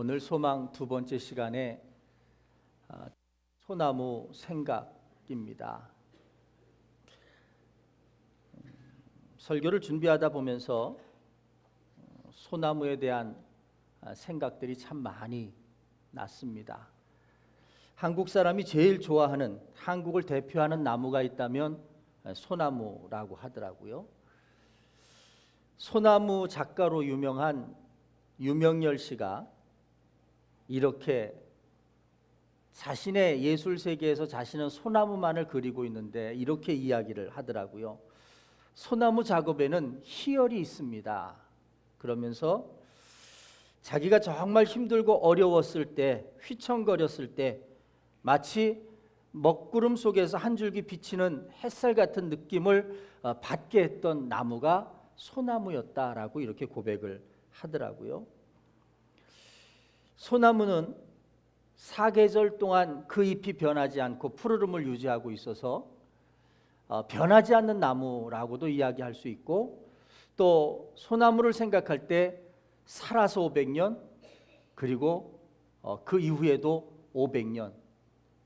오늘 소망 두 번째 시간에 소나무 생각입니다. 설교를 준비하다 보면서 소나무에 대한 생각들이 참 많이 났습니다. 한국 사람이 제일 좋아하는, 한국을 대표하는 나무가 있다면 소나무라고 하더라고요. 소나무 작가로 유명한 유명열 씨가 이렇게 자신의 예술 세계에서 자신은 소나무만을 그리고 있는데 이렇게 이야기를 하더라고요. 소나무 작업에는 희열이 있습니다. 그러면서 자기가 정말 힘들고 어려웠을 때, 휘청거렸을 때 마치 먹구름 속에서 한 줄기 비치는 햇살 같은 느낌을 받게 했던 나무가 소나무였다라고 이렇게 고백을 하더라고요. 소나무는 사계절 동안 그 잎이 변하지 않고 푸르름을 유지하고 있어서 변하지 않는 나무라고도 이야기할 수 있고, 또 소나무를 생각할 때 살아서 500년, 그리고 그 이후에도 500년,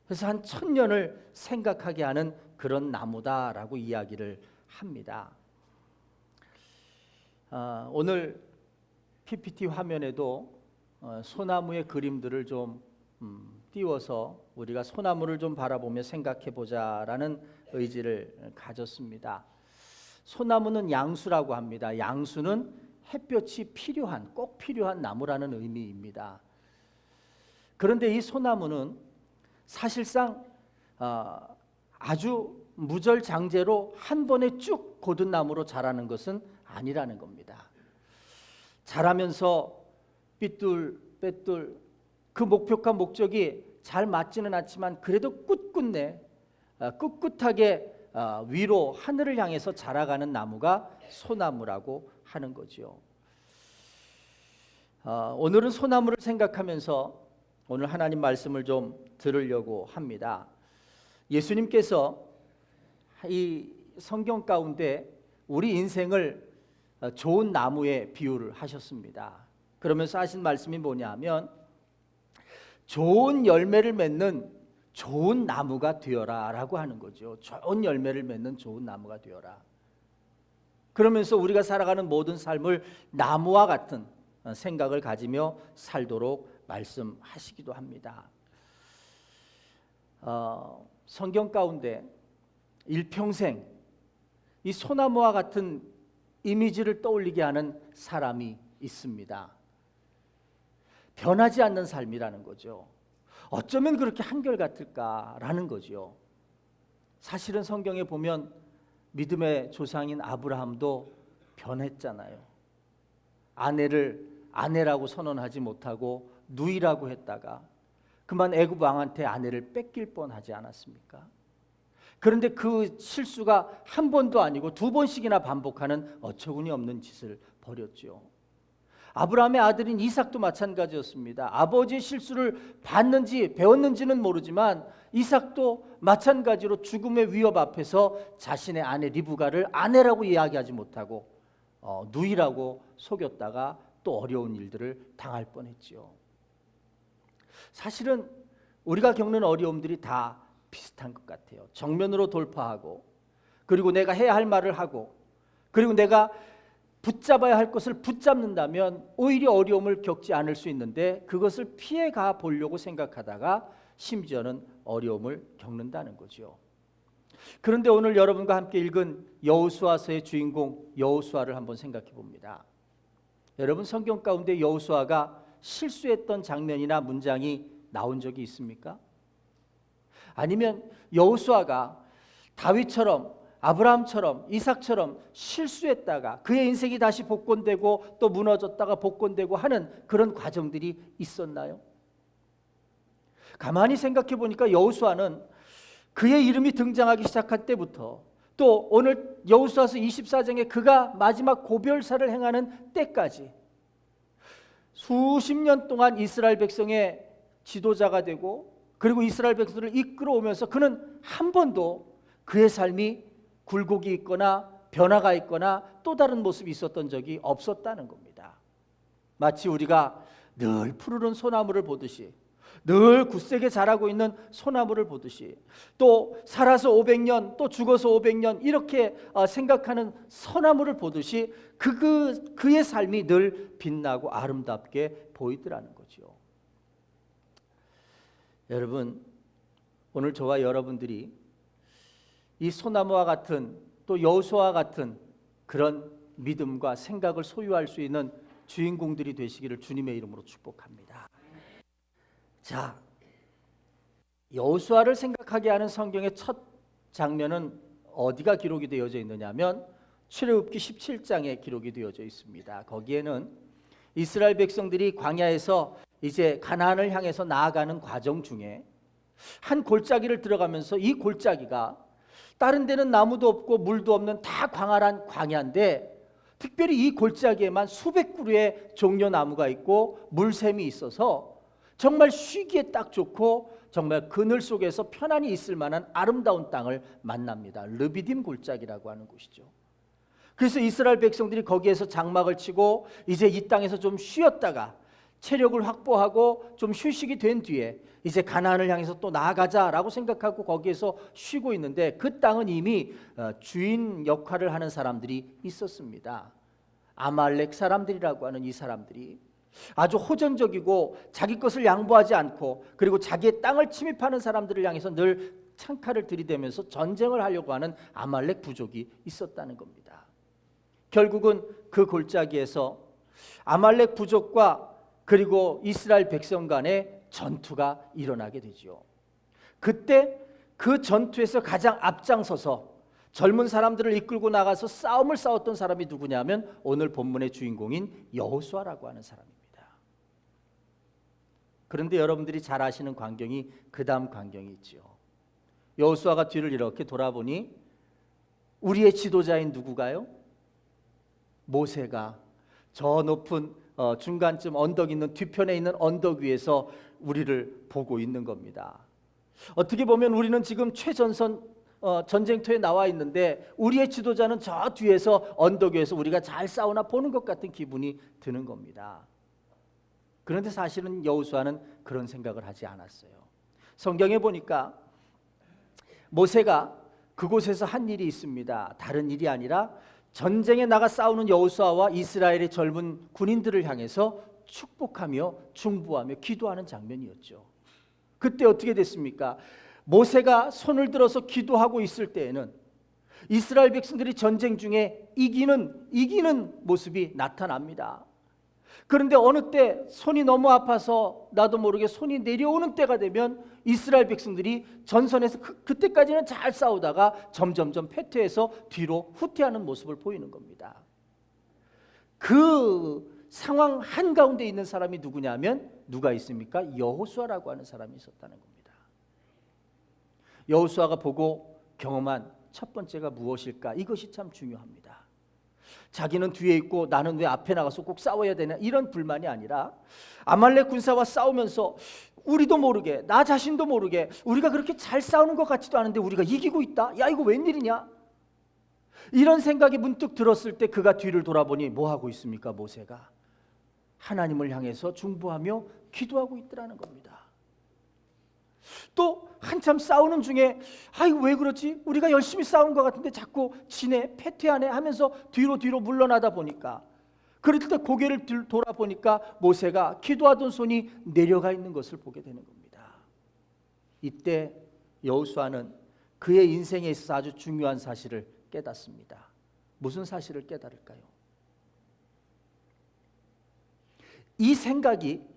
그래서 한 1000년을 생각하게 하는 그런 나무다라고 이야기를 합니다. 오늘 PPT 화면에도 소나무의 그림들을 좀 띄워서 우리가 소나무를 좀 바라보며 생각해 보자라는 의지를 가졌습니다. 소나무는 양수라고 합니다. 양수는 햇볕이 필요한, 꼭 필요한 나무라는 의미입니다. 그런데 이 소나무는 사실상 아주 무절장제로 한 번에 쭉 곧은 나무로 자라는 것은 아니라는 겁니다. 자라면서 삐뚤빼뚤 그 목표과 목적이 잘 맞지는 않지만 그래도 꿋꿋하게 위로 하늘을 향해서 자라가는 나무가 소나무라고 하는 거죠. 오늘은 소나무를 생각하면서 오늘 하나님 말씀을 좀 들으려고 합니다. 예수님께서 이 성경 가운데 우리 인생을 좋은 나무에 비유를 하셨습니다. 그러면서 하신 말씀이 뭐냐면 좋은 열매를 맺는 좋은 나무가 되어라 라고 하는 거죠. 좋은 열매를 맺는 좋은 나무가 되어라. 그러면서 우리가 살아가는 모든 삶을 나무와 같은 생각을 가지며 살도록 말씀하시기도 합니다. 성경 가운데 일평생 이 소나무와 같은 이미지를 떠올리게 하는 사람이 있습니다. 변하지 않는 삶이라는 거죠. 어쩌면 그렇게 한결같을까라는 거죠. 사실은 성경에 보면 믿음의 조상인 아브라함도 변했잖아요. 아내를 아내라고 선언하지 못하고 누이라고 했다가 그만 애굽 왕한테 아내를 뺏길 뻔하지 않았습니까? 그런데 그 실수가 한 번도 아니고 두 번씩이나 반복하는 어처구니 없는 짓을 벌였죠. 아브라함의 아들인 이삭도 마찬가지였습니다. 아버지의 실수를 봤는지 배웠는지는 모르지만 이삭도 마찬가지로 죽음의 위협 앞에서 자신의 아내 리브가를 아내라고 이야기하지 못하고 누이라고 속였다가 또 어려운 일들을 당할 뻔했죠. 사실은 우리가 겪는 어려움들이 다 비슷한 것 같아요. 정면으로 돌파하고, 그리고 내가 해야 할 말을 하고, 그리고 내가 붙잡아야 할 것을 붙잡는다면 오히려 어려움을 겪지 않을 수 있는데 그것을 피해가 보려고 생각하다가 심지어는 어려움을 겪는다는 거죠. 그런데 오늘 여러분과 함께 읽은 여호수아서의 주인공 여호수아를 한번 생각해 봅니다. 여러분, 성경 가운데 여호수아가 실수했던 장면이나 문장이 나온 적이 있습니까? 아니면 여호수아가 다윗처럼, 아브라함처럼, 이삭처럼 실수했다가 그의 인생이 다시 복권되고 또 무너졌다가 복권되고 하는 그런 과정들이 있었나요? 가만히 생각해 보니까 여호수아는 그의 이름이 등장하기 시작할 때부터 또 오늘 여호수아서 24장에 그가 마지막 고별사를 행하는 때까지 수십 년 동안 이스라엘 백성의 지도자가 되고, 그리고 이스라엘 백성들을 이끌어오면서 그는 한 번도 그의 삶이 굴곡이 있거나 변화가 있거나 또 다른 모습이 있었던 적이 없었다는 겁니다. 마치 우리가 늘 푸르른 소나무를 보듯이, 늘 굳세게 자라고 있는 소나무를 보듯이, 또 살아서 500년 또 죽어서 500년 이렇게 생각하는 소나무를 보듯이 그의 삶이 늘 빛나고 아름답게 보이더라는 거죠. 여러분, 오늘 저와 여러분들이 이 소나무와 같은, 또 여호수아와 같은 그런 믿음과 생각을 소유할 수 있는 주인공들이 되시기를 주님의 이름으로 축복합니다. 자, 여호수아를 생각하게 하는 성경의 첫 장면은 어디가 기록이 되어져 있느냐면 출애굽기 17장에 기록이 되어져 있습니다. 거기에는 이스라엘 백성들이 광야에서 이제 가나안을 향해서 나아가는 과정 중에 한 골짜기를 들어가면서, 이 골짜기가 다른 데는 나무도 없고 물도 없는 다 광활한 광야인데, 특별히 이 골짜기에만 수백 그루의 종려나무가 있고 물샘이 있어서 정말 쉬기에 딱 좋고 정말 그늘 속에서 편안히 있을 만한 아름다운 땅을 만납니다. 르비딤 골짜기라고 하는 곳이죠. 그래서 이스라엘 백성들이 거기에서 장막을 치고 이제 이 땅에서 좀 쉬었다가 체력을 확보하고 좀 휴식이 된 뒤에 이제 가나안을 향해서 또 나아가자라고 생각하고 거기에서 쉬고 있는데, 그 땅은 이미 주인 역할을 하는 사람들이 있었습니다. 아말렉 사람들이라고 하는 이 사람들이 아주 호전적이고 자기 것을 양보하지 않고, 그리고 자기의 땅을 침입하는 사람들을 향해서 늘 창칼을 들이대면서 전쟁을 하려고 하는 아말렉 부족이 있었다는 겁니다. 결국은 그 골짜기에서 아말렉 부족과 그리고 이스라엘 백성 간의 전투가 일어나게 되죠. 그때 그 전투에서 가장 앞장서서 젊은 사람들을 이끌고 나가서 싸움을 싸웠던 사람이 누구냐면 오늘 본문의 주인공인 여호수아라고 하는 사람입니다. 그런데 여러분들이 잘 아시는 광경이 그 다음 광경이 있죠. 여호수아가 뒤를 이렇게 돌아보니 우리의 지도자인 누구가요? 모세가 저 높은 중간쯤 언덕 있는 뒤편에 있는 언덕 위에서 우리를 보고 있는 겁니다. 어떻게 보면 우리는 지금 최전선 전쟁터에 나와 있는데 우리의 지도자는 저 뒤에서 언덕 위에서 우리가 잘 싸우나 보는 것 같은 기분이 드는 겁니다. 그런데 사실은 여호수아는 그런 생각을 하지 않았어요. 성경에 보니까 모세가 그곳에서 한 일이 있습니다. 다른 일이 아니라 전쟁에 나가 싸우는 여호수아와 이스라엘의 젊은 군인들을 향해서 축복하며 중보하며 기도하는 장면이었죠. 그때 어떻게 됐습니까? 모세가 손을 들어서 기도하고 있을 때에는 이스라엘 백성들이 전쟁 중에 이기는 모습이 나타납니다. 그런데 어느 때 손이 너무 아파서 나도 모르게 손이 내려오는 때가 되면 이스라엘 백성들이 전선에서 그때까지는 잘 싸우다가 점점점 패퇴해서 뒤로 후퇴하는 모습을 보이는 겁니다. 그 상황 한가운데 있는 사람이 누구냐면 누가 있습니까? 여호수아라고 하는 사람이 있었다는 겁니다. 여호수아가 보고 경험한 첫 번째가 무엇일까? 이것이 참 중요합니다. 자기는 뒤에 있고 나는 왜 앞에 나가서 꼭 싸워야 되냐, 이런 불만이 아니라 아말렉 군사와 싸우면서 우리도 모르게, 나 자신도 모르게 우리가 그렇게 잘 싸우는 것 같지도 않은데 우리가 이기고 있다? 야, 이거 웬일이냐? 이런 생각이 문득 들었을 때 그가 뒤를 돌아보니 뭐 하고 있습니까? 모세가 하나님을 향해서 중보하며 기도하고 있더라는 겁니다. 또 한참 싸우는 중에 아이고 왜 그러지? 우리가 열심히 싸우는 것 같은데 자꾸 지네, 패퇴하네 하면서 뒤로 물러나다 보니까, 그럴 때 고개를 돌아보니까 모세가 기도하던 손이 내려가 있는 것을 보게 되는 겁니다. 이때 여호수아는 그의 인생에 있어서 아주 중요한 사실을 깨닫습니다. 무슨 사실을 깨달을까요? 이 생각이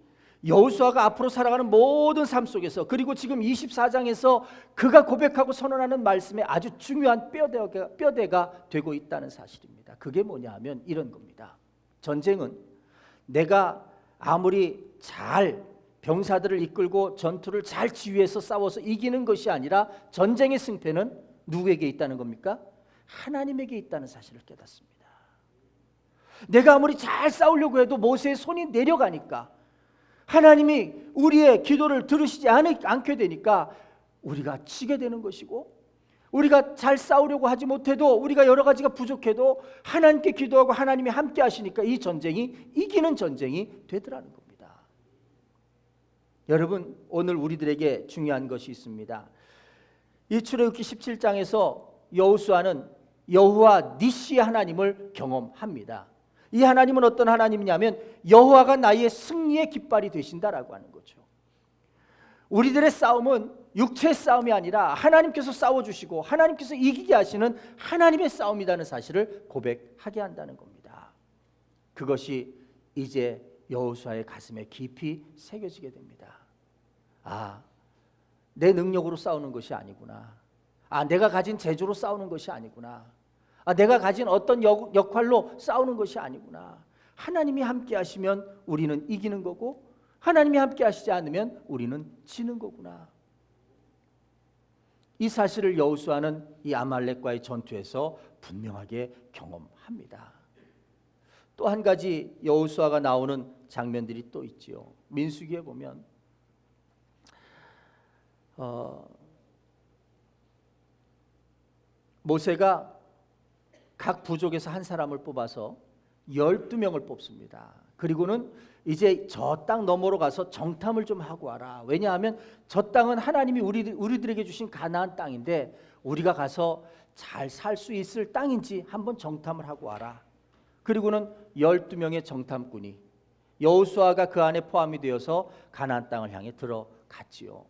여호수아가 앞으로 살아가는 모든 삶 속에서, 그리고 지금 24장에서 그가 고백하고 선언하는 말씀에 아주 중요한 뼈대가 되고 있다는 사실입니다. 그게 뭐냐 하면 이런 겁니다. 전쟁은 내가 아무리 잘 병사들을 이끌고 전투를 잘 지휘해서 싸워서 이기는 것이 아니라 전쟁의 승패는 누구에게 있다는 겁니까? 하나님에게 있다는 사실을 깨닫습니다. 내가 아무리 잘 싸우려고 해도 모세의 손이 내려가니까, 하나님이 우리의 기도를 들으시지 않게 되니까 우리가 지게 되는 것이고, 우리가 잘 싸우려고 하지 못해도, 우리가 여러 가지가 부족해도 하나님께 기도하고 하나님이 함께 하시니까 이 전쟁이 이기는 전쟁이 되더라는 겁니다. 여러분, 오늘 우리들에게 중요한 것이 있습니다. 이 출애굽기 17장에서 여호수아는 여호와 니시 하나님을 경험합니다. 이 하나님은 어떤 하나님이냐면 여호와가 나의 승리의 깃발이 되신다라고 하는 거죠. 우리들의 싸움은 육체의 싸움이 아니라 하나님께서 싸워주시고 하나님께서 이기게 하시는 하나님의 싸움이라는 사실을 고백하게 한다는 겁니다. 그것이 이제 여호수아의 가슴에 깊이 새겨지게 됩니다. 아, 내 능력으로 싸우는 것이 아니구나. 아, 내가 가진 재주로 싸우는 것이 아니구나. 아, 내가 가진 어떤 역할로 싸우는 것이 아니구나. 하나님이 함께 하시면 우리는 이기는 거고 하나님이 함께 하시지 않으면 우리는 지는 거구나. 이 사실을 여호수아는 이 아말렉과의 전투에서 분명하게 경험합니다. 또 한 가지 여호수아가 나오는 장면들이 또 있지요. 민수기에 보면 모세가 각 부족에서 한 사람을 뽑아서 12명을 뽑습니다. 그리고는 이제 저 땅 너머로 가서 정탐을 좀 하고 와라. 왜냐하면 저 땅은 하나님이 우리들에게 주신 가나안 땅인데 우리가 가서 잘 살 수 있을 땅인지 한번 정탐을 하고 와라. 그리고는 12명의 정탐꾼이 여호수아가 그 안에 포함이 되어서 가나안 땅을 향해 들어갔지요.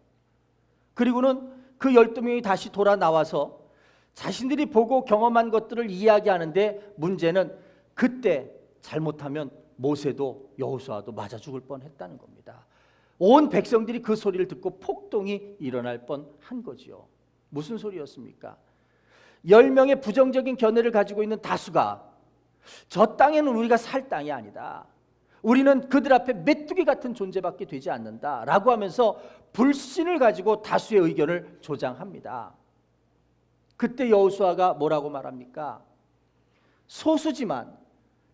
그리고는 그 12명이 다시 돌아 나와서 자신들이 보고 경험한 것들을 이야기하는데 문제는 그때 잘못하면 모세도 여호수아도 맞아 죽을 뻔했다는 겁니다. 온 백성들이 그 소리를 듣고 폭동이 일어날 뻔한 거지요. 무슨 소리였습니까? 10명의 부정적인 견해를 가지고 있는 다수가 저 땅에는 우리가 살 땅이 아니다. 우리는 그들 앞에 메뚜기 같은 존재밖에 되지 않는다라고 하면서 불신을 가지고 다수의 의견을 조장합니다. 그때 여호수아가 뭐라고 말합니까? 소수지만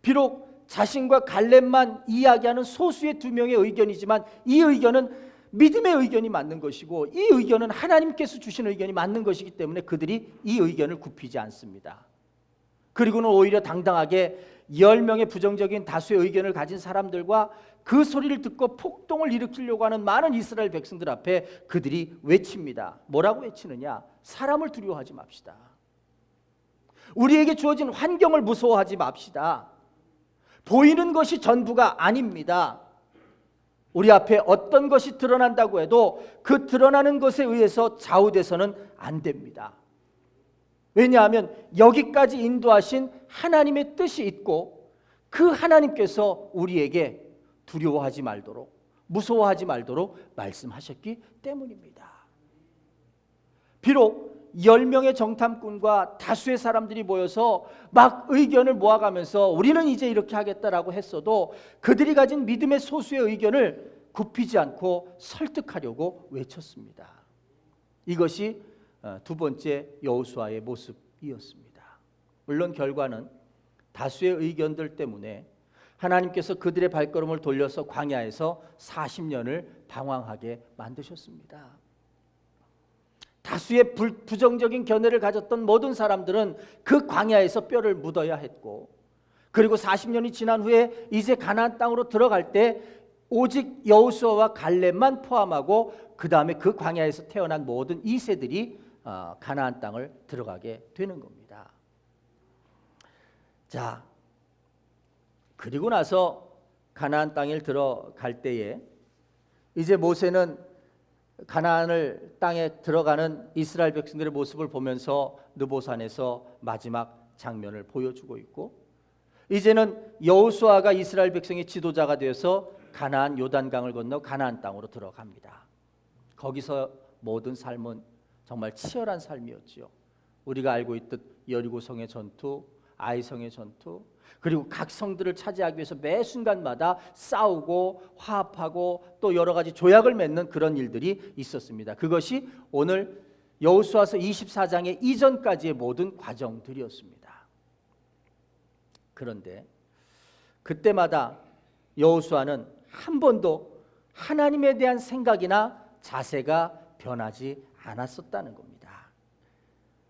비록 자신과 갈렙만 이야기하는 소수의 2명의 의견이지만 이 의견은 믿음의 의견이 맞는 것이고 이 의견은 하나님께서 주신 의견이 맞는 것이기 때문에 그들이 이 의견을 굽히지 않습니다. 그리고는 오히려 당당하게 10명의 부정적인 다수의 의견을 가진 사람들과 그 소리를 듣고 폭동을 일으키려고 하는 많은 이스라엘 백성들 앞에 그들이 외칩니다. 뭐라고 외치느냐? 사람을 두려워하지 맙시다. 우리에게 주어진 환경을 무서워하지 맙시다. 보이는 것이 전부가 아닙니다. 우리 앞에 어떤 것이 드러난다고 해도 그 드러나는 것에 의해서 좌우돼서는 안 됩니다. 왜냐하면 여기까지 인도하신 하나님의 뜻이 있고 그 하나님께서 우리에게 두려워하지 말도록 무서워하지 말도록 말씀하셨기 때문입니다. 비록 10명의 정탐꾼과 다수의 사람들이 모여서 막 의견을 모아가면서 우리는 이제 이렇게 하겠다라고 했어도 그들이 가진 믿음의 소수의 의견을 굽히지 않고 설득하려고 외쳤습니다. 이것이 두 번째 여호수아의 모습이었습니다. 물론 결과는 다수의 의견들 때문에 하나님께서 그들의 발걸음을 돌려서 광야에서 40년을 방황하게 만드셨습니다. 다수의 부정적인 견해를 가졌던 모든 사람들은 그 광야에서 뼈를 묻어야 했고 그리고 40년이 지난 후에 이제 가나안 땅으로 들어갈 때 오직 여호수아와 갈렙만 포함하고 그 다음에 그 광야에서 태어난 모든 2세들이 가나안 땅을 들어가게 되는 겁니다. 자, 그리고 나서 가나안 땅에 들어갈 때에 이제 모세는 가나안을 땅에 들어가는 이스라엘 백성들의 모습을 보면서 느보산에서 마지막 장면을 보여주고 있고 이제는 여호수아가 이스라엘 백성의 지도자가 되어서 가나안 요단강을 건너 가나안 땅으로 들어갑니다. 거기서 모든 삶은 정말 치열한 삶이었지요. 우리가 알고 있듯 여리고성의 전투, 아이성의 전투, 그리고 각 성들을 차지하기 위해서 매 순간마다 싸우고 화합하고 또 여러 가지 조약을 맺는 그런 일들이 있었습니다. 그것이 오늘 여호수아서 24장의 이전까지의 모든 과정들이었습니다. 그런데 그때마다 여호수아는 한 번도 하나님에 대한 생각이나 자세가 변하지 않았었다는 겁니다.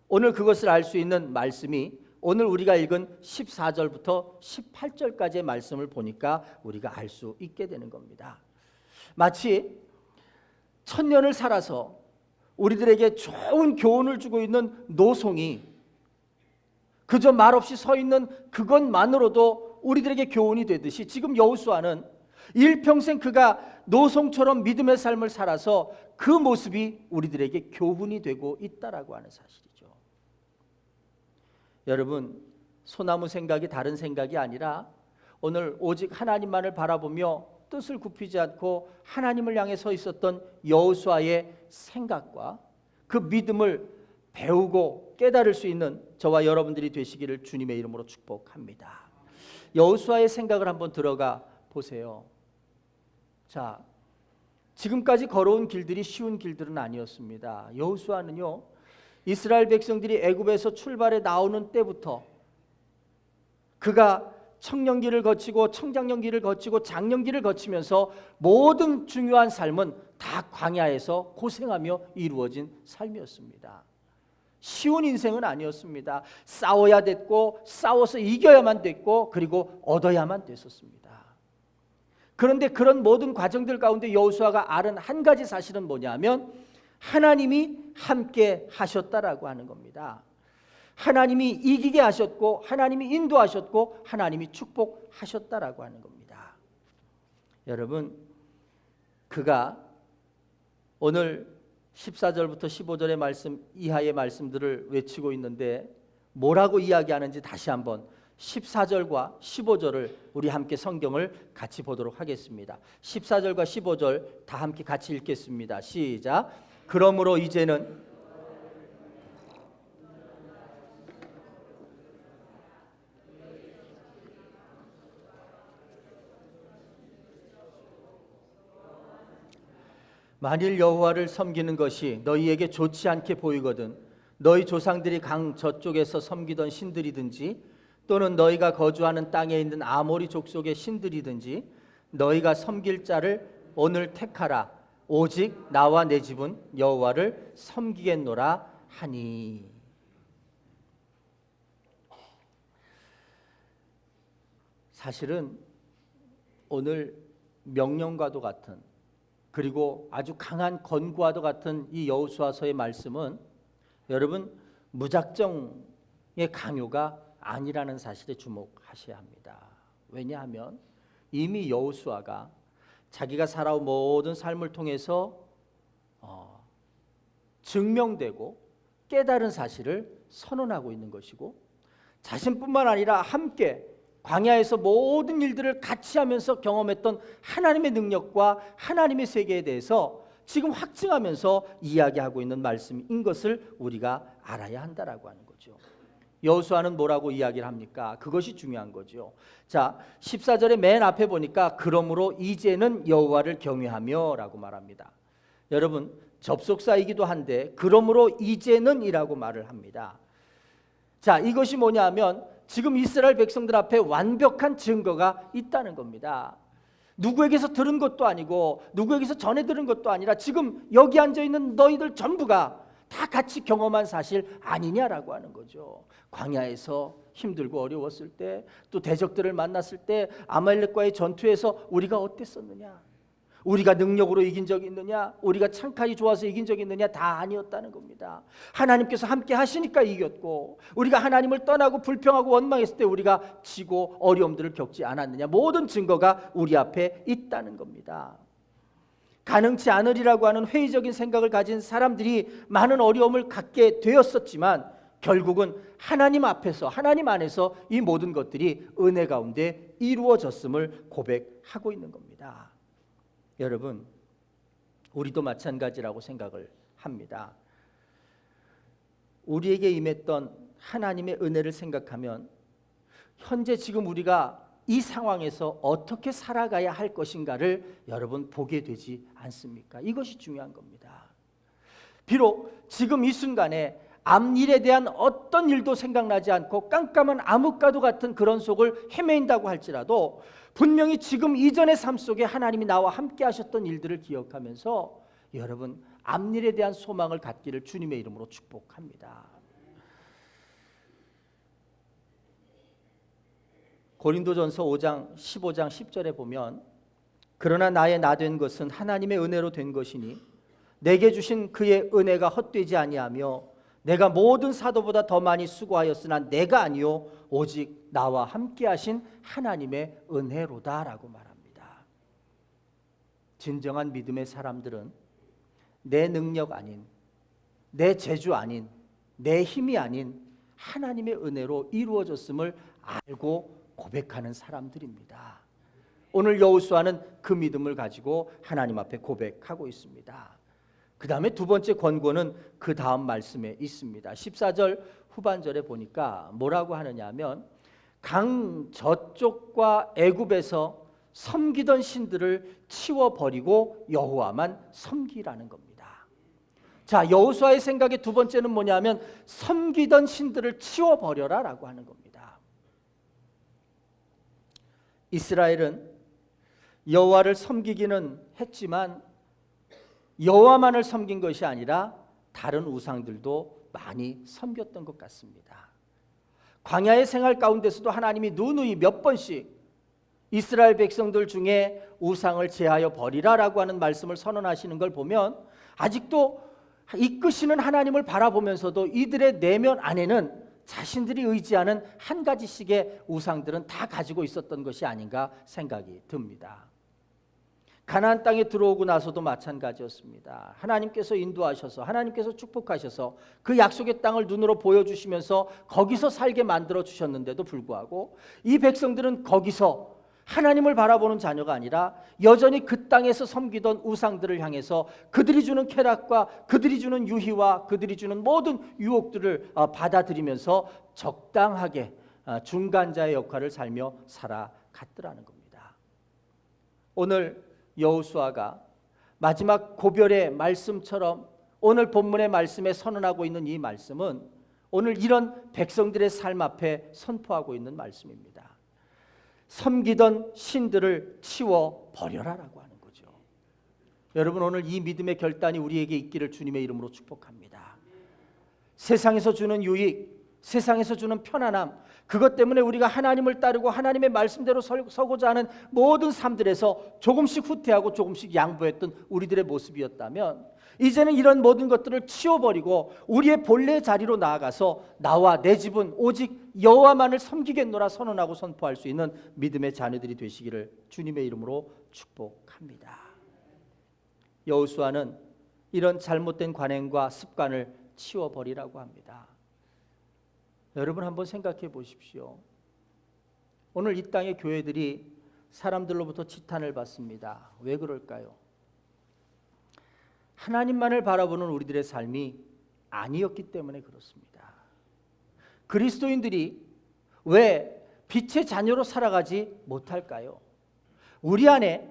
오늘 그것을 알 수 있는 말씀이 오늘 우리가 읽은 14절부터 18절까지의 말씀을 보니까 우리가 알 수 있게 되는 겁니다. 마치 천년을 살아서 우리들에게 좋은 교훈을 주고 있는 노송이 그저 말없이 서 있는 그것만으로도 우리들에게 교훈이 되듯이 지금 여호수아는 일평생 그가 노송처럼 믿음의 삶을 살아서 그 모습이 우리들에게 교훈이 되고 있다라고 하는 사실이죠. 여러분, 소나무 생각이 다른 생각이 아니라 오늘 오직 하나님만을 바라보며 뜻을 굽히지 않고 하나님을 향해 서 있었던 여호수아의 생각과 그 믿음을 배우고 깨달을 수 있는 저와 여러분들이 되시기를 주님의 이름으로 축복합니다. 여호수아의 생각을 한번 들어가 보세요. 자, 지금까지 걸어온 길들이 쉬운 길들은 아니었습니다. 여호수아는요, 이스라엘 백성들이 애굽에서 출발해 나오는 때부터 그가 청년기를 거치고 청장년기를 거치고 장년기를 거치면서 모든 중요한 삶은 다 광야에서 고생하며 이루어진 삶이었습니다. 쉬운 인생은 아니었습니다. 싸워야 됐고 싸워서 이겨야만 됐고 그리고 얻어야만 됐었습니다. 그런데 그런 모든 과정들 가운데 여호수아가 알은 한 가지 사실은 뭐냐면 하나님이 함께 하셨다라고 하는 겁니다. 하나님이 이기게 하셨고 하나님이 인도하셨고 하나님이 축복하셨다라고 하는 겁니다. 여러분, 그가 오늘 14절부터 15절의 말씀 이하의 말씀들을 외치고 있는데 뭐라고 이야기하는지 다시 한번 14절과 15절을 우리 함께 성경을 같이 보도록 하겠습니다. 14절과 15절 다 함께 같이 읽겠습니다. 시작. 그러므로 이제는 만일 여호와를 섬기는 것이 너희에게 좋지 않게 보이거든 너희 조상들이 강 저쪽에서 섬기던 신들이든지 또는 너희가 거주하는 땅에 있는 아모리 족속의 신들이든지 너희가 섬길 자를 오늘 택하라. 오직 나와 내 집은 여호와를 섬기겠노라 하니. 사실은 오늘 명령과도 같은 그리고 아주 강한 권고와도 같은 이 여호수아서의 말씀은 여러분 무작정의 강요가 아니라는 사실에 주목하셔야 합니다. 왜냐하면 이미 여호수아가 자기가 살아온 모든 삶을 통해서 증명되고 깨달은 사실을 선언하고 있는 것이고 자신뿐만 아니라 함께 광야에서 모든 일들을 같이 하면서 경험했던 하나님의 능력과 하나님의 세계에 대해서 지금 확증하면서 이야기하고 있는 말씀인 것을 우리가 알아야 한다라고 하는 거죠. 여호수아는 뭐라고 이야기를 합니까? 그것이 중요한 거죠. 자, 14절의 맨 앞에 보니까 그러므로 이제는 여호와를 경외하며 라고 말합니다. 여러분, 접속사이기도 한데 그러므로 이제는 이라고 말을 합니다. 자, 이것이 뭐냐면 지금 이스라엘 백성들 앞에 완벽한 증거가 있다는 겁니다. 누구에게서 들은 것도 아니고 누구에게서 전해 들은 것도 아니라 지금 여기 앉아있는 너희들 전부가 다 같이 경험한 사실 아니냐라고 하는 거죠. 광야에서 힘들고 어려웠을 때 또 대적들을 만났을 때 아말렉과의 전투에서 우리가 어땠었느냐, 우리가 능력으로 이긴 적이 있느냐, 우리가 창칼이 좋아서 이긴 적이 있느냐, 다 아니었다는 겁니다. 하나님께서 함께 하시니까 이겼고 우리가 하나님을 떠나고 불평하고 원망했을 때 우리가 지고 어려움들을 겪지 않았느냐, 모든 증거가 우리 앞에 있다는 겁니다. 가능치 않으리라고 하는 회의적인 생각을 가진 사람들이 많은 어려움을 갖게 되었었지만 결국은 하나님 앞에서 하나님 안에서 이 모든 것들이 은혜 가운데 이루어졌음을 고백하고 있는 겁니다. 여러분, 우리도 마찬가지라고 생각을 합니다. 우리에게 임했던 하나님의 은혜를 생각하면 현재 지금 우리가 이 상황에서 어떻게 살아가야 할 것인가를 여러분 보게 되지 않습니까? 이것이 중요한 겁니다. 비록 지금 이 순간에 앞일에 대한 어떤 일도 생각나지 않고 깜깜한 암흑과도 같은 그런 속을 헤맨다고 할지라도 분명히 지금 이전의 삶 속에 하나님이 나와 함께 하셨던 일들을 기억하면서 여러분 앞일에 대한 소망을 갖기를 주님의 이름으로 축복합니다. 고린도전서 5장 15장 10절에 보면 그러나 나의 나 된 것은 하나님의 은혜로 된 것이니 내게 주신 그의 은혜가 헛되지 아니하며 내가 모든 사도보다 더 많이 수고하였으나 내가 아니요 오직 나와 함께 하신 하나님의 은혜로다라고 말합니다. 진정한 믿음의 사람들은 내 능력 아닌, 내 재주 아닌, 내 힘이 아닌 하나님의 은혜로 이루어졌음을 알고 고백하는 사람들입니다. 오늘 여호수아는 그 믿음을 가지고 하나님 앞에 고백하고 있습니다. 그 다음에 두 번째 권고는 그 다음 말씀에 있습니다. 14절 후반절에 보니까 뭐라고 하느냐 하면 강 저쪽과 애굽에서 섬기던 신들을 치워버리고 여호와만 섬기라는 겁니다. 자, 여호수아의 생각의 두 번째는 뭐냐면 섬기던 신들을 치워버려라 라고 하는 겁니다. 이스라엘은 여호와를 섬기기는 했지만 여호와만을 섬긴 것이 아니라 다른 우상들도 많이 섬겼던 것 같습니다. 광야의 생활 가운데서도 하나님이 누누이 몇 번씩 이스라엘 백성들 중에 우상을 제하여 버리라라고 하는 말씀을 선언하시는 걸 보면 아직도 이끄시는 하나님을 바라보면서도 이들의 내면 안에는 자신들이 의지하는 한 가지씩의 우상들은 다 가지고 있었던 것이 아닌가 생각이 듭니다. 가나안 땅에 들어오고 나서도 마찬가지였습니다. 하나님께서 인도하셔서 하나님께서 축복하셔서 그 약속의 땅을 눈으로 보여주시면서 거기서 살게 만들어 주셨는데도 불구하고 이 백성들은 거기서 하나님을 바라보는 자녀가 아니라 여전히 그 땅에서 섬기던 우상들을 향해서 그들이 주는 쾌락과 그들이 주는 유희와 그들이 주는 모든 유혹들을 받아들이면서 적당하게 중간자의 역할을 살며 살아갔더라는 겁니다. 오늘 여호수아가 마지막 고별의 말씀처럼 오늘 본문의 말씀에 선언하고 있는 이 말씀은 오늘 이런 백성들의 삶 앞에 선포하고 있는 말씀입니다. 섬기던 신들을 치워 버려라라고 하는 거죠. 여러분, 오늘 이 믿음의 결단이 우리에게 있기를 주님의 이름으로 축복합니다. 세상에서 주는 유익, 세상에서 주는 편안함, 그것 때문에 우리가 하나님을 따르고 하나님의 말씀대로 서고자 하는 모든 삶들에서 조금씩 후퇴하고 조금씩 양보했던 우리들의 모습이었다면 이제는 이런 모든 것들을 치워버리고 우리의 본래의 자리로 나아가서 나와 내 집은 오직 여호와만을 섬기겠노라 선언하고 선포할 수 있는 믿음의 자녀들이 되시기를 주님의 이름으로 축복합니다. 여호수아는 이런 잘못된 관행과 습관을 치워버리라고 합니다. 여러분 한번 생각해 보십시오. 오늘 이 땅의 교회들이 사람들로부터 지탄을 받습니다. 왜 그럴까요? 하나님만을 바라보는 우리들의 삶이 아니었기 때문에 그렇습니다. 그리스도인들이 왜 빛의 자녀로 살아가지 못할까요? 우리 안에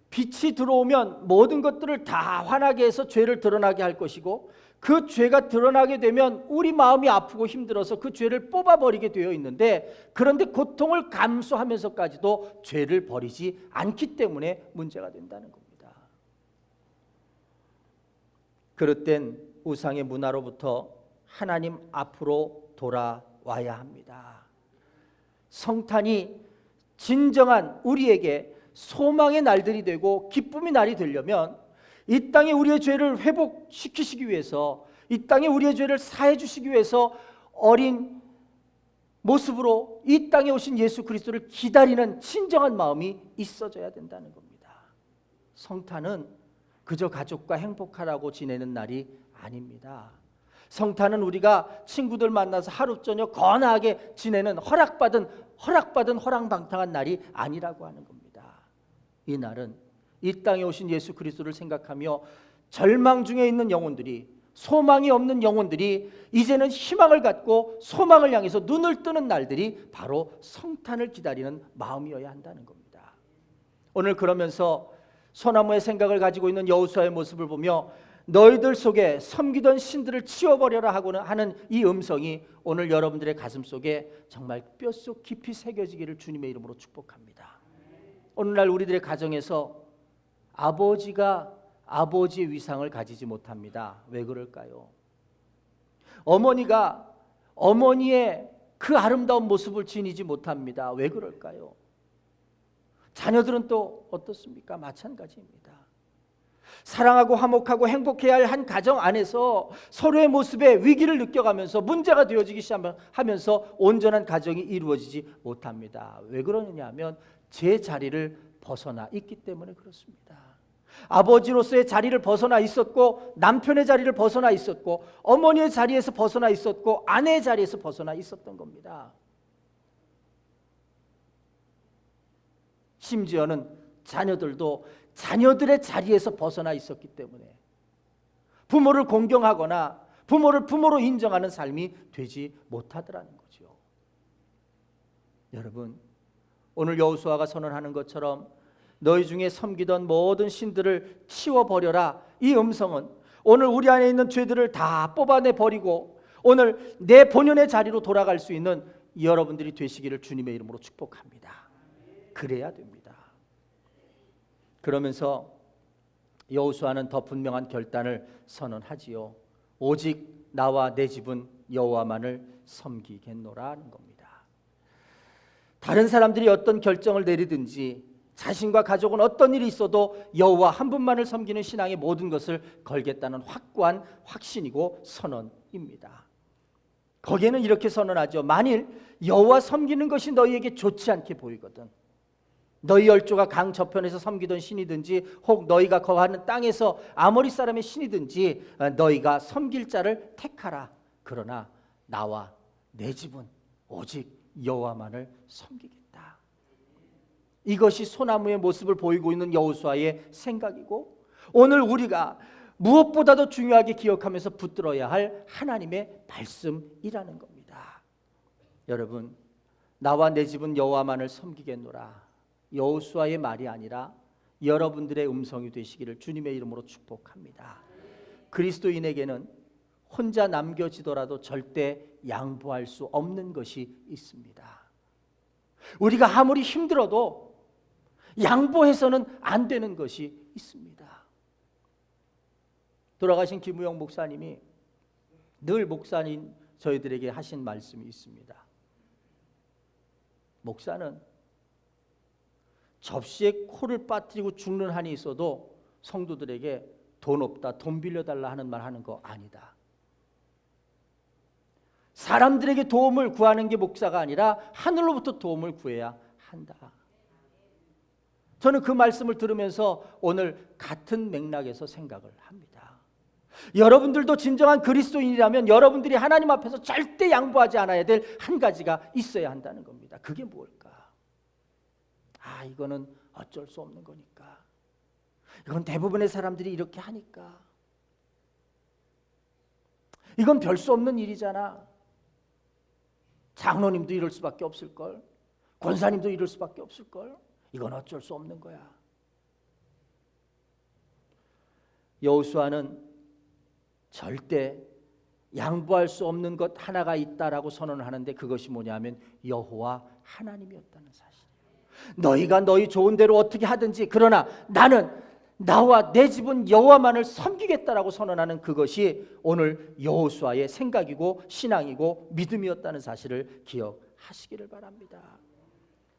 빛이 들어오면 모든 것들을 다 환하게 해서 죄를 드러나게 할 것이고 그 죄가 드러나게 되면 우리 마음이 아프고 힘들어서 그 죄를 뽑아버리게 되어 있는데 그런데 고통을 감수하면서까지도 죄를 버리지 않기 때문에 문제가 된다는 겁니다. 그릇된 우상의 문화로부터 하나님 앞으로 돌아와야 합니다. 성탄이 진정한 우리에게 소망의 날들이 되고 기쁨의 날이 되려면 이 땅에 우리의 죄를 회복시키시기 위해서 이 땅에 우리의 죄를 사해 주시기 위해서 어린 모습으로 이 땅에 오신 예수 그리스도를 기다리는 진정한 마음이 있어져야 된다는 겁니다. 성탄은 그저 가족과 행복하라고 지내는 날이 아닙니다. 성탄은 우리가 친구들 만나서 하루 저녁 거나하게 지내는 허락받은 허랑방탕한 날이 아니라고 하는 겁니다. 이 날은 이 땅에 오신 예수 그리스도를 생각하며 절망 중에 있는 영혼들이, 소망이 없는 영혼들이 이제는 희망을 갖고 소망을 향해서 눈을 뜨는 날들이 바로 성탄을 기다리는 마음이어야 한다는 겁니다. 오늘 그러면서 소나무의 생각을 가지고 있는 여호수아의 모습을 보며 너희들 속에 섬기던 신들을 치워버려라 하는 이 음성이 오늘 여러분들의 가슴 속에 정말 뼛속 깊이 새겨지기를 주님의 이름으로 축복합니다. 오늘날 우리들의 가정에서 아버지가 아버지의 위상을 가지지 못합니다. 왜 그럴까요? 어머니가 어머니의 그 아름다운 모습을 지니지 못합니다. 왜 그럴까요? 자녀들은 또 어떻습니까? 마찬가지입니다. 사랑하고 화목하고 행복해야 할 한 가정 안에서 서로의 모습에 위기를 느껴가면서 문제가 되어지기 시작하면서 온전한 가정이 이루어지지 못합니다. 왜 그러느냐 하면 제 자리를 벗어나 있기 때문에 그렇습니다. 아버지로서의 자리를 벗어나 있었고, 남편의 자리를 벗어나 있었고, 어머니의 자리에서 벗어나 있었고, 아내의 자리에서 벗어나 있었던 겁니다. 심지어는 자녀들도 자녀들의 자리에서 벗어나 있었기 때문에 부모를 공경하거나 부모를 부모로 인정하는 삶이 되지 못하더라는 거죠. 여러분, 오늘 여호수아가 선언하는 것처럼 너희 중에 섬기던 모든 신들을 치워버려라. 이 음성은 오늘 우리 안에 있는 죄들을 다 뽑아내 버리고 오늘 내 본연의 자리로 돌아갈 수 있는 여러분들이 되시기를 주님의 이름으로 축복합니다. 그래야 됩니다. 그러면서 여호수아는 더 분명한 결단을 선언하지요. 오직 나와 내 집은 여호와만을 섬기겠노라 하는 겁니다. 다른 사람들이 어떤 결정을 내리든지 자신과 가족은 어떤 일이 있어도 여호와 한 분만을 섬기는 신앙의 모든 것을 걸겠다는 확고한 확신이고 선언입니다. 거기에는 이렇게 선언하죠. 만일 여호와 섬기는 것이 너희에게 좋지 않게 보이거든, 너희 열조가 강 저편에서 섬기던 신이든지 혹 너희가 거하는 땅에서 아모리 사람의 신이든지 너희가 섬길 자를 택하라. 그러나 나와 내 집은 오직 여호와만을 섬기겠다. 이것이 소나무의 모습을 보이고 있는 여호수아의 생각이고, 오늘 우리가 무엇보다도 중요하게 기억하면서 붙들어야 할 하나님의 말씀이라는 겁니다. 여러분, 나와 내 집은 여호와만을 섬기겠노라, 여호수아의 말이 아니라 여러분들의 음성이 되시기를 주님의 이름으로 축복합니다. 그리스도인에게는 혼자 남겨지더라도 절대 양보할 수 없는 것이 있습니다. 우리가 아무리 힘들어도 양보해서는 안 되는 것이 있습니다. 돌아가신 김우영 목사님이 늘 목사님 저희들에게 하신 말씀이 있습니다. 목사는 접시에 코를 빠뜨리고 죽는 한이 있어도 성도들에게 돈 없다, 돈 빌려달라 하는 말 하는 거 아니다. 사람들에게 도움을 구하는 게 목사가 아니라 하늘로부터 도움을 구해야 한다. 저는 그 말씀을 들으면서 오늘 같은 맥락에서 생각을 합니다. 여러분들도 진정한 그리스도인이라면 여러분들이 하나님 앞에서 절대 양보하지 않아야 될 한 가지가 있어야 한다는 겁니다. 그게 뭘까? 이거는 어쩔 수 없는 거니까. 이건 대부분의 사람들이 이렇게 하니까. 이건 별 수 없는 일이잖아. 장로님도 이럴 수밖에 없을걸. 권사님도 이럴 수밖에 없을걸. 이건 어쩔 수 없는 거야. 여호수아는 절대 양보할 수 없는 것 하나가 있다라고 선언을 하는데, 그것이 뭐냐면 여호와 하나님이었다는 사실. 너희가 너희 좋은 대로 어떻게 하든지, 그러나 나는 나와 내 집은 여호와만을 섬기겠다라고 선언하는 그것이 오늘 여호수아의 생각이고 신앙이고 믿음이었다는 사실을 기억하시기를 바랍니다.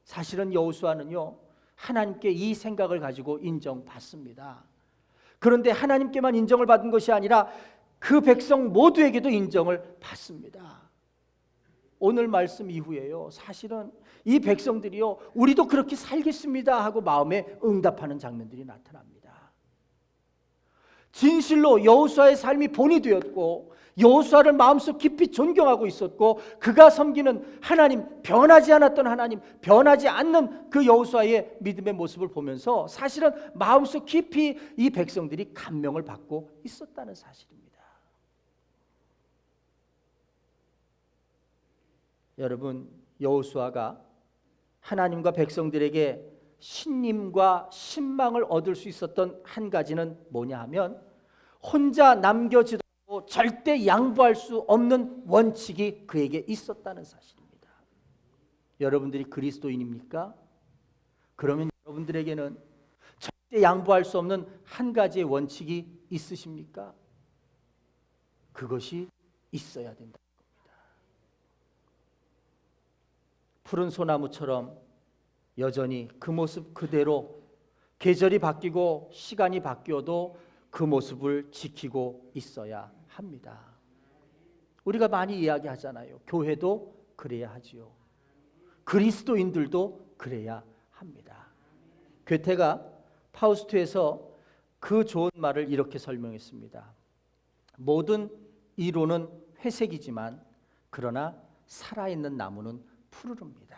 사실은 여호수아는요, 하나님께 이 생각을 가지고 인정받습니다. 그런데 하나님께만 인정을 받은 것이 아니라 그 백성 모두에게도 인정을 받습니다. 오늘 말씀 이후에요, 사실은 이 백성들이요, 우리도 그렇게 살겠습니다 하고 마음에 응답하는 장면들이 나타납니다. 진실로 여호수아의 삶이 본이 되었고, 여호수아를 마음속 깊이 존경하고 있었고, 그가 섬기는 하나님, 변하지 않았던 하나님, 변하지 않는 그 여호수아의 믿음의 모습을 보면서 사실은 마음속 깊이 이 백성들이 감명을 받고 있었다는 사실입니다. 여러분, 여호수아가 하나님과 백성들에게 신임과 신망을 얻을 수 있었던 한 가지는 뭐냐 하면, 혼자 남겨지더라도 절대 양보할 수 없는 원칙이 그에게 있었다는 사실입니다. 여러분들이 그리스도인입니까? 그러면 여러분들에게는 절대 양보할 수 없는 한 가지의 원칙이 있으십니까? 그것이 있어야 된다. 푸른 소나무처럼 여전히 그 모습 그대로 계절이 바뀌고 시간이 바뀌어도 그 모습을 지키고 있어야 합니다. 우리가 많이 이야기하잖아요. 교회도 그래야 하지요. 그리스도인들도 그래야 합니다. 괴테가 파우스트에서 그 좋은 말을 이렇게 설명했습니다. 모든 이론은 회색이지만 그러나 살아있는 나무는 푸르릅니다.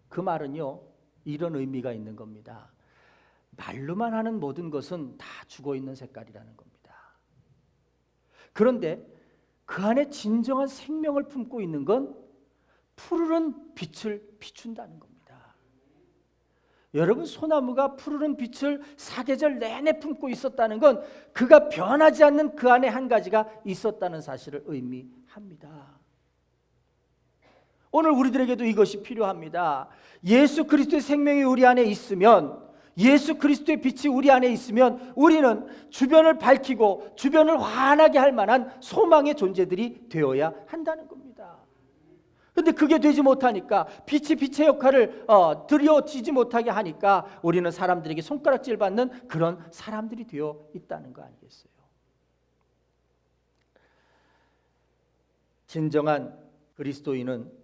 그 말은요, 이런 의미가 있는 겁니다. 말로만 하는 모든 것은 다 죽어있는 색깔이라는 겁니다. 그런데 그 안에 진정한 생명을 품고 있는 건 푸르른 빛을 비춘다는 겁니다. 여러분, 소나무가 푸르른 빛을 사계절 내내 품고 있었다는 건 그가 변하지 않는 그 안에 한 가지가 있었다는 사실을 의미합니다. 오늘 우리들에게도 이것이 필요합니다. 예수 그리스도의 생명이 우리 안에 있으면, 예수 그리스도의 빛이 우리 안에 있으면 우리는 주변을 밝히고 주변을 환하게 할 만한 소망의 존재들이 되어야 한다는 겁니다. 그런데 그게 되지 못하니까, 빛이 빛의 역할을 드려지지 못하게 하니까 우리는 사람들에게 손가락질 받는 그런 사람들이 되어 있다는 거 아니겠어요? 진정한 그리스도인은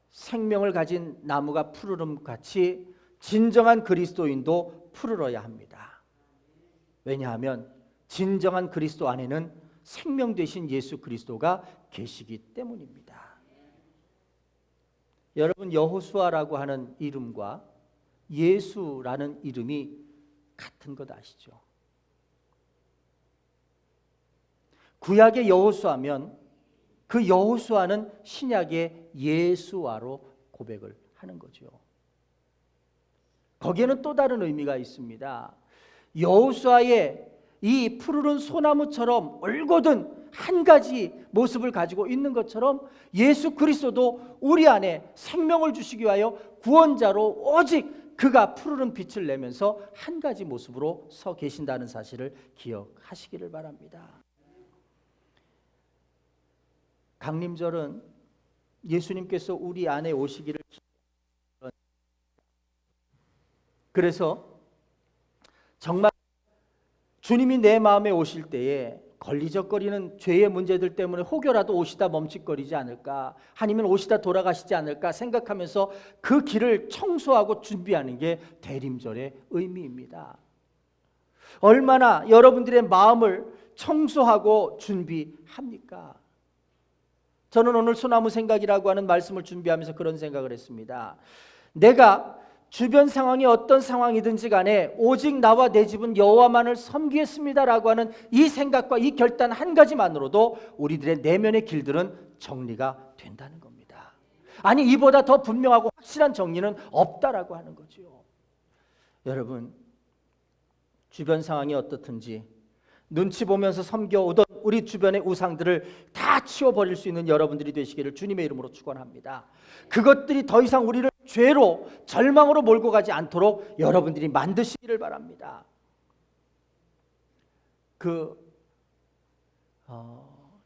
생명을 가진 나무가 푸르름 같이 진정한 그리스도인도 푸르러야 합니다. 왜냐하면 진정한 그리스도 안에는 생명 되신 예수 그리스도가 계시기 때문입니다. 여러분, 여호수아라고 하는 이름과 예수라는 이름이 같은 것 아시죠? 구약의 여호수아면 그 여호수아는 신약의 예수아로 고백을 하는 거죠. 거기에는 또 다른 의미가 있습니다. 여호수아의 이 푸르른 소나무처럼 올곧은 한 가지 모습을 가지고 있는 것처럼 예수 그리스도도 우리 안에 생명을 주시기 위하여 구원자로 오직 그가 푸르른 빛을 내면서 한 가지 모습으로 서 계신다는 사실을 기억하시기를 바랍니다. 강림절은 예수님께서 우리 안에 오시기를, 그래서 정말 주님이 내 마음에 오실 때에 걸리적거리는 죄의 문제들 때문에 혹여라도 오시다 멈칫거리지 않을까, 아니면 오시다 돌아가시지 않을까 생각하면서 그 길을 청소하고 준비하는 게 대림절의 의미입니다. 얼마나 여러분들의 마음을 청소하고 준비합니까? 저는 오늘 소나무 생각이라고 하는 말씀을 준비하면서 그런 생각을 했습니다. 내가 주변 상황이 어떤 상황이든지 간에 오직 나와 내 집은 여호와만을 섬기겠습니다라고 하는 이 생각과 이 결단 한 가지만으로도 우리들의 내면의 길들은 정리가 된다는 겁니다. 아니, 이보다 더 분명하고 확실한 정리는 없다라고 하는 거죠. 여러분, 주변 상황이 어떻든지 눈치 보면서 섬겨오던 우리 주변의 우상들을 다 치워버릴 수 있는 여러분들이 되시기를 주님의 이름으로 축원합니다. 그것들이 더 이상 우리를 죄로, 절망으로 몰고 가지 않도록 여러분들이 만드시기를 바랍니다.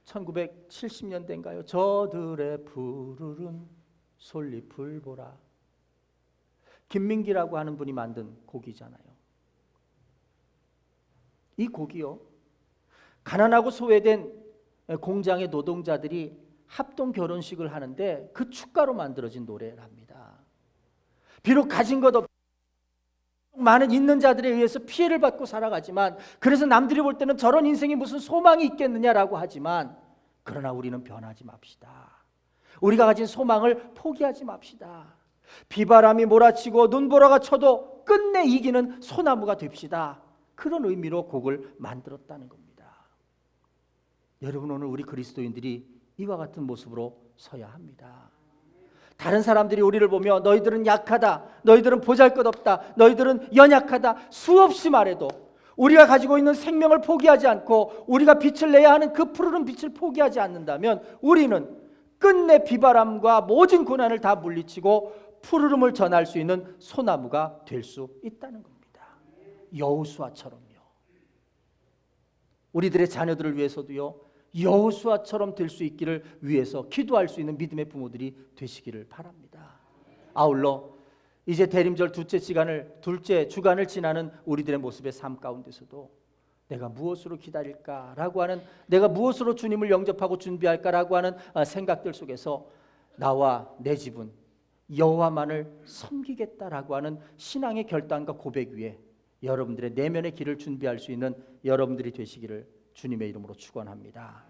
1970년대인가요? 저들의 푸르른 솔잎을 보라. 김민기라고 하는 분이 만든 곡이잖아요. 이 곡이요, 가난하고 소외된 공장의 노동자들이 합동 결혼식을 하는데 그 축가로 만들어진 노래랍니다. 비록 가진 것 없고 많은 있는 자들에 의해서 피해를 받고 살아가지만, 그래서 남들이 볼 때는 저런 인생이 무슨 소망이 있겠느냐라고 하지만, 그러나 우리는 변하지 맙시다. 우리가 가진 소망을 포기하지 맙시다. 비바람이 몰아치고 눈보라가 쳐도 끝내 이기는 소나무가 됩시다. 그런 의미로 곡을 만들었다는 겁니다. 여러분, 오늘 우리 그리스도인들이 이와 같은 모습으로 서야 합니다. 다른 사람들이 우리를 보며 너희들은 약하다, 너희들은 보잘것없다, 너희들은 연약하다 수없이 말해도 우리가 가지고 있는 생명을 포기하지 않고 우리가 빛을 내야 하는 그 푸르른 빛을 포기하지 않는다면 우리는 끝내 비바람과 모진 고난을 다 물리치고 푸르름을 전할 수 있는 소나무가 될 수 있다는 겁니다. 여호수아처럼요. 우리들의 자녀들을 위해서도요, 여호수아처럼 될 수 있기를 위해서 기도할 수 있는 믿음의 부모들이 되시기를 바랍니다. 아울러 이제 대림절 둘째 주간을 지나는 우리들의 모습의 삶 가운데서도 내가 무엇으로 기다릴까라고 하는, 내가 무엇으로 주님을 영접하고 준비할까라고 하는 생각들 속에서 나와 내 집은 여호와만을 섬기겠다라고 하는 신앙의 결단과 고백 위에 여러분들의 내면의 길을 준비할 수 있는 여러분들이 되시기를 주님의 이름으로 축원합니다.